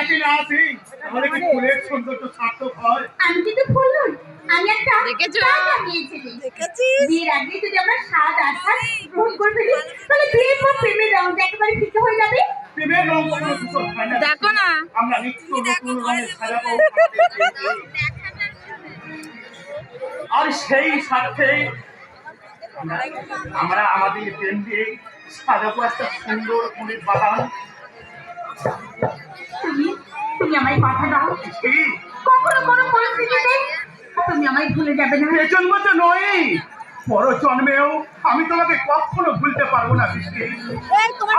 কাছে না আসি তাহলে কি ফুলের সৌন্দর্য সার্থক হয়? আমি কিন্তু ফুল নই, আমি একটা টাকা নিয়েছিলি। বিয়ের আগে যদি আমরা স্বাদ আশা গ্রহণ করে ফেলি তাহলে বিয়ের পর প্রেমের রঙটা একেবারে ফিকে হয়ে যাবে। প্রেমের রং কখনো দূষণ হয় না। দেখো না, আমরা নিত্য নতুন রঙের সাজাবো। আর সেই সাথে আমরা আমাদের প্রেম দিয়ে সাজাবো একটা সুন্দর ফুলের বাগান। তুমি তুমি আমায় কথা দাও, এই কখনো কোনো পরিস্থিতিতে তুমি আমায় ভুলে যাবে না। এ জন্ম তো নয়, পর জন্মেও আমি তোমাকে কখনো ভুলতে পারবো না বৃষ্টি।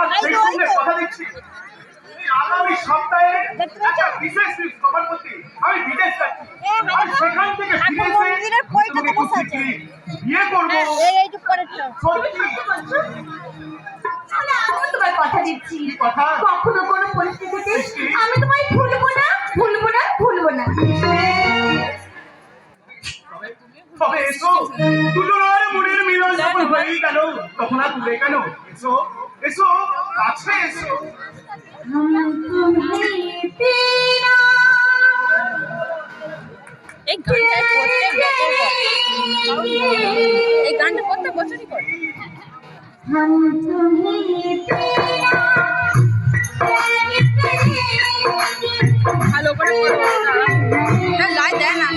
আর সেই সঙ্গে কথা দিচ্ছি, এই আগামী সপ্তাহে একটা বিশেষ খবর করতে আমি বিদেশ যাচ্ছি। আর সেখান থেকে ফিরে এসে তোমাকে খুব শীঘ্রই বিয়ে করবো। সত্যি তাহলে আমি তোমায় কথা দিচ্ছি, কথা? কখনো কোনো পরিস্থিতিতে আমি তোমায় ভুলবো না, ভুলবো না, ভুলবো না। তবে এসো, দুজনের মনের মিলন যখন হয়েই গেল তখন আর দূরে কেন? এসো এসো, কাছে এসো। এই গানটা প্রত্যেক বছরই করে। ভালো করে লাই দেয় না।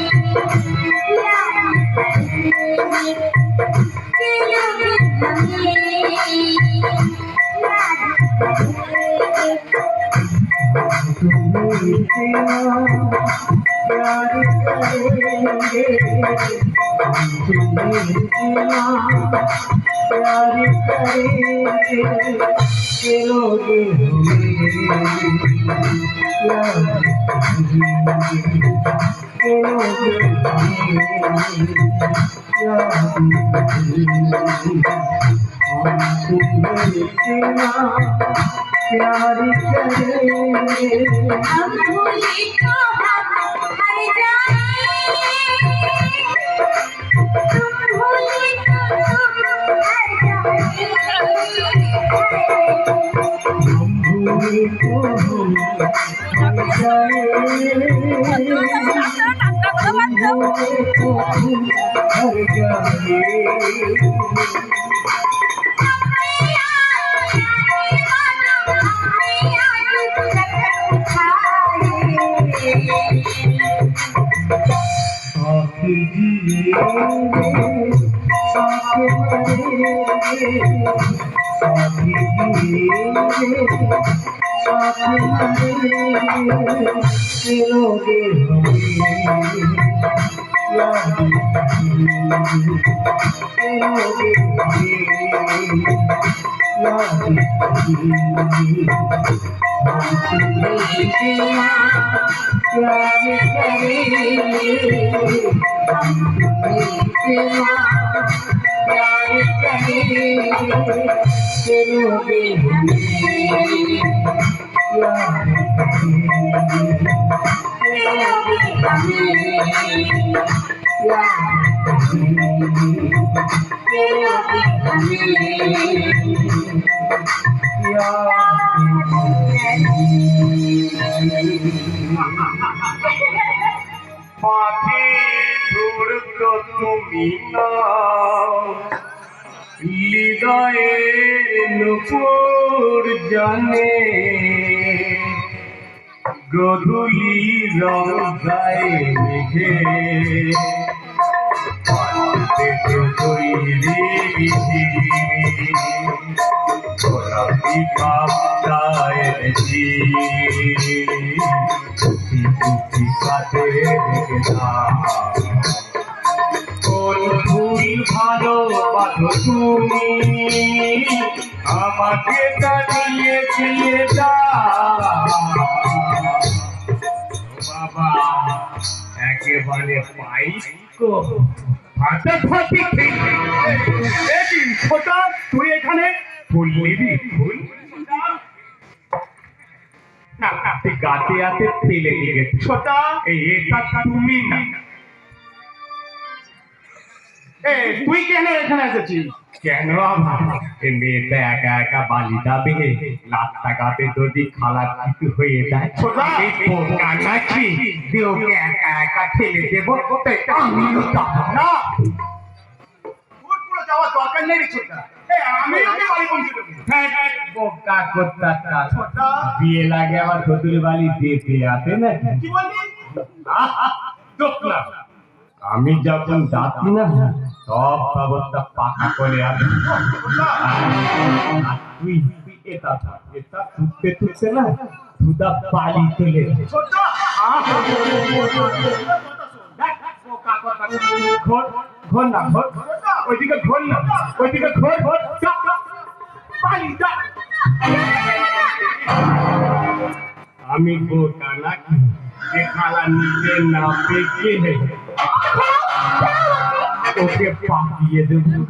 प्यार करेंगे हम भूले तो हर जाए, तुम भूले तो हर जाए, हम भूले तो हर जाए, हर जाए। পাখি ধূর্ত তুমি না, হৃদয়ের নুপুর জানে, গধূলি রং গায়ে মেঘে তৈরি গোলাপি কাপ্তায় জি কাটে কোন ফুল ভালোবাসো তুমি আমাকে কাটিয়ে দিয়ে বাবা একেবারে পাইকো ফাটাফাটি ছোটা তুই এখানে ফুল নিবি? ফুল না তুই গাতে আতে ফেলে দিয়ে ছোটা, এটা তুমি না। তুই কেন এখানে এসেছিস? কেন আমার এ মেয়েটা একা একা বালি যাবে লাখ টাকাতে যদি খারাপ কিছু হয়ে যায় এই পোকা নাকি যে ওকে একা একা ঠেলে দেবো তাই আমিও যাবো না, তোর পুরো যাওয়ার দরকার নেই রে ছোটদা। আমি ওকে বাড়ি পৌঁছে দেবো। পোকা কোথাকার ছোটদা, বিয়ে লাগে আবার চতুর বাড়ি যেতে আসে না কি বললি? চোখ না আমি যখন যাচ্ছি না সব ব্যবস্থা পাকা করে আসি ছোটদা, আর তুই এটা ছুটতে ছুটতে না সুদা পালি চলে ছোটদা, ঘর না ঘর ওইদিকে ঘর না ওইদিকে ঘর ঘর পালি যা আমি বোকা নাকি যে খালা নিতে না পেকে ওকে পাঠিয়ে দেবো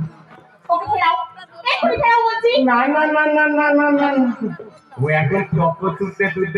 ওকে ফেরাও, এক্ষুনি ফেরাও বলছি। না না না না না না না ও এখন চক্র তুলতে তুলতে